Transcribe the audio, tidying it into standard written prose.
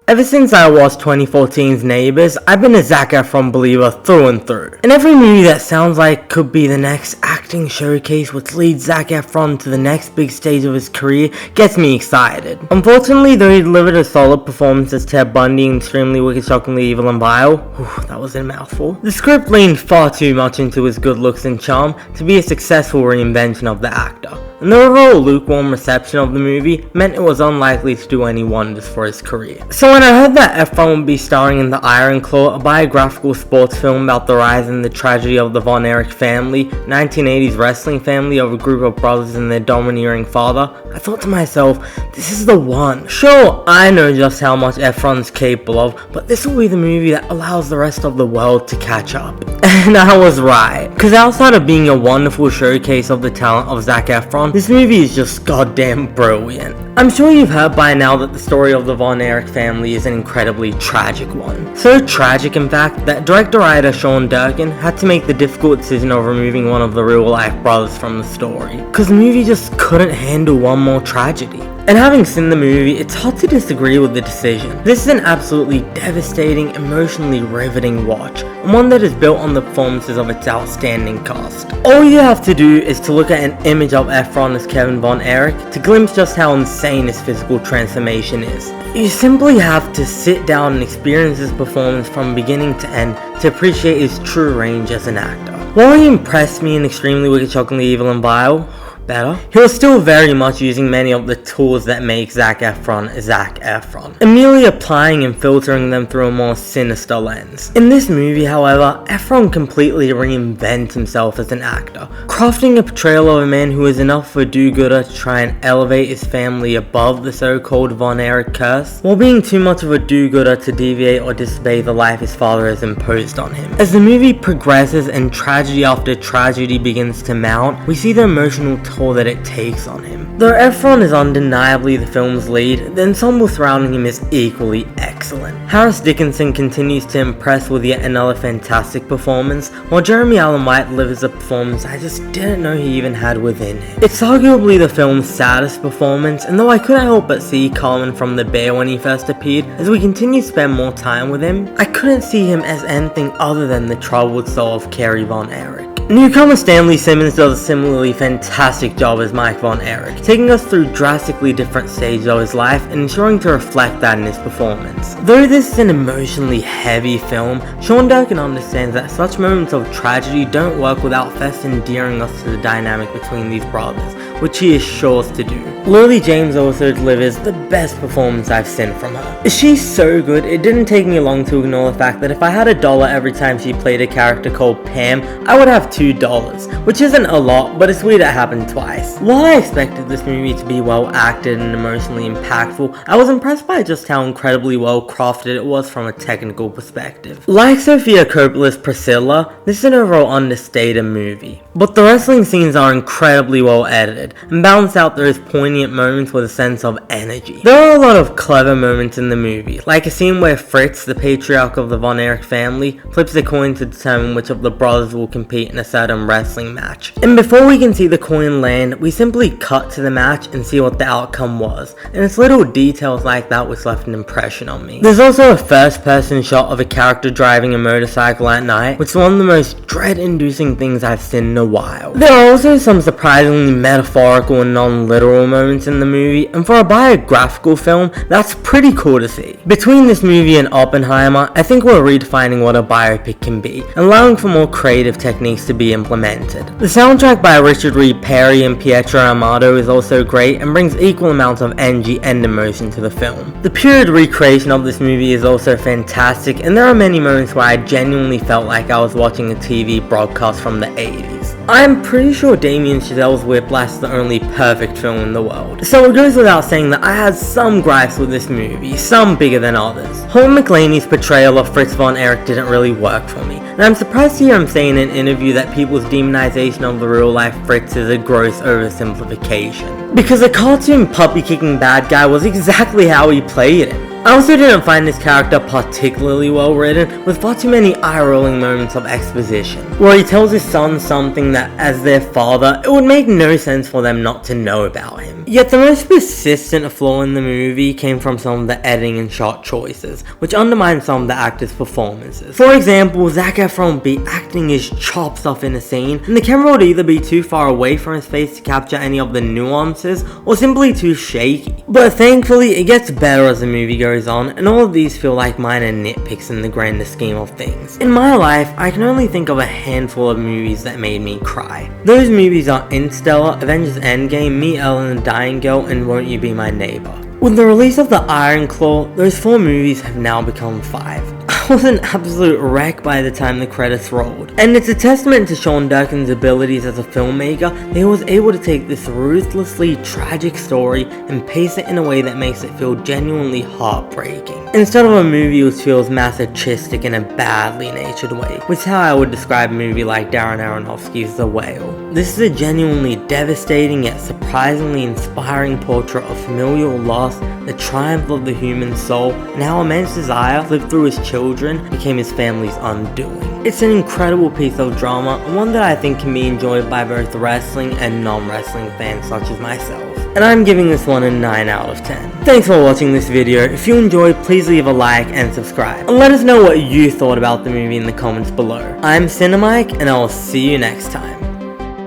Ever since I watched 2014's Neighbours, I've been a Zac Efron believer through and through. And every movie that sounds like could be the next acting showcase which leads Zac Efron to the next big stage of his career gets me excited. Unfortunately, though he delivered a solid performance as Ted Bundy in Extremely Wicked, Shockingly Evil and Vile, that was a mouthful, the script leaned far too much into his good looks and charm to be a successful reinvention of the actor. And the overall lukewarm reception of the movie meant it was unlikely to do any wonders for his career. So when I heard that Efron would be starring in The Iron Claw, a biographical sports film about the rise and the tragedy of the Von Erich family, 1980s wrestling family of a group of brothers and their domineering father, I thought to myself, this is the one. Sure, I know just how much Efron's capable of, but this will be the movie that allows the rest of the world to catch up. And I was right, because outside of being a wonderful showcase of the talent of Zac Efron, this movie is just goddamn brilliant. I'm sure you've heard by now that the story of the Von Erich family is an incredibly tragic one. So tragic, in fact, that director-writer Sean Durkin had to make the difficult decision of removing one of the real-life brothers from the story, because the movie just couldn't handle one more tragedy. And having seen the movie, it's hard to disagree with the decision. This is an absolutely devastating, emotionally riveting watch, and one that is built on the performances of its outstanding cast. All you have to do is to look at an image of Efron as Kevin Von Erich to glimpse just how insane his physical transformation is. You simply have to sit down and experience his performance from beginning to end to appreciate his true range as an actor. While he impressed me in Extremely Wicked, Shockingly Evil and Vile, he was still very much using many of the tools that make Zac Efron Zac Efron, and merely applying and filtering them through a more sinister lens. In this movie, however, Efron completely reinvents himself as an actor, crafting a portrayal of a man who is enough of a do-gooder to try and elevate his family above the so-called Von Erich curse, while being too much of a do-gooder to deviate or disobey the life his father has imposed on him. As the movie progresses and tragedy after tragedy begins to mount, we see the emotional toll that it takes on him. Though Efron is undeniably the film's lead, the ensemble surrounding him is equally excellent. Harris Dickinson continues to impress with yet another fantastic performance, while Jeremy Allen White delivers a performance I just didn't know he even had within him. It's arguably the film's saddest performance, and though I couldn't help but see Carmen from The Bear when he first appeared, as we continue to spend more time with him, I couldn't see him as anything other than the troubled soul of Kerry Von Erich. Newcomer Stanley Simmons does a similarly fantastic job as Mike Von Erich, taking us through drastically different stages of his life and ensuring to reflect that in his performance. Though this is an emotionally heavy film, Sean Durkin understands that such moments of tragedy don't work without first endearing us to the dynamic between these brothers, which he assures to do. Lily James also delivers the best performance I've seen from her. She's so good, it didn't take me long to ignore the fact that if I had $1 every time she played a character called Pam, I would have $2, which isn't a lot, but it's weird it happened twice. While I expected this movie to be well acted and emotionally impactful, I was impressed by just how incredibly well crafted it was from a technical perspective. Like Sofia Coppola's Priscilla, this is an overall understated movie, but the wrestling scenes are incredibly well edited and balance out those poignant moments with a sense of energy. There are a lot of clever moments in the movie, like a scene where Fritz, the patriarch of the Von Erich family, flips a coin to determine which of the brothers will compete in a certain wrestling match. And before we can see the coin land, we simply cut to the match and see what the outcome was, and it's little details like that which left an impression on me. There's also a first person shot of a character driving a motorcycle at night, which is one of the most dread-inducing things I've seen in a while. There are also some surprisingly metaphorical and non-literal moments in the movie, and for a biographical film, that's pretty cool to see. Between this movie and Oppenheimer, I think we're redefining what a biopic can be, and allowing for more creative techniques to be implemented. The soundtrack by Richard Reed Perry and Pietro Amato is also great and brings equal amounts of energy and emotion to the film. The period recreation of this movie is also fantastic, and there are many moments where I genuinely felt like I was watching a TV broadcast from the 80s. I'm pretty sure Damien Chazelle's Whiplash is the only perfect film in the world, so it goes without saying that I had some gripes with this movie, some bigger than others. Holden McClaney's portrayal of Fritz Von Erich didn't really work for me, and I'm surprised to hear him say in an interview that people's demonization of the real-life Fritz is a gross oversimplification, because a cartoon puppy-kicking bad guy was exactly how he played him. I also didn't find this character particularly well written, with far too many eye-rolling moments of exposition, where he tells his son something that, as their father, it would make no sense for them not to know about him. Yet the most persistent flaw in the movie came from some of the editing and shot choices, which undermined some of the actors' performances. For example, Zac Efron would be acting his chops off in a scene, and the camera would either be too far away from his face to capture any of the nuances, or simply too shaky. But thankfully, it gets better as the movie goes on, and all of these feel like minor nitpicks in the grander scheme of things. In my life, I can only think of a handful of movies that made me cry. Those movies are Interstellar, Avengers Endgame, Me, Ellen, the Dying Girl, and Won't You Be My Neighbor. With the release of the Iron Claw, those 4 movies have now become 5. I was an absolute wreck by the time the credits rolled, and it's a testament to Sean Durkin's abilities as a filmmaker that he was able to take this ruthlessly tragic story and pace it in a way that makes it feel genuinely heartbreaking, instead of a movie which feels masochistic in a badly natured way, which is how I would describe a movie like Darren Aronofsky's The Whale. This is a genuinely devastating yet surprisingly inspiring portrait of familial loss, the triumph of the human soul, and how immense desire lived through his children became his family's undoing. It's an incredible piece of drama, and one that I think can be enjoyed by both wrestling and non-wrestling fans such as myself. And I'm giving this one a 9 out of 10. Thanks for watching this video. If you enjoyed, please leave a like and subscribe. And let us know what you thought about the movie in the comments below. I'm Cinemike, and I will see you next time.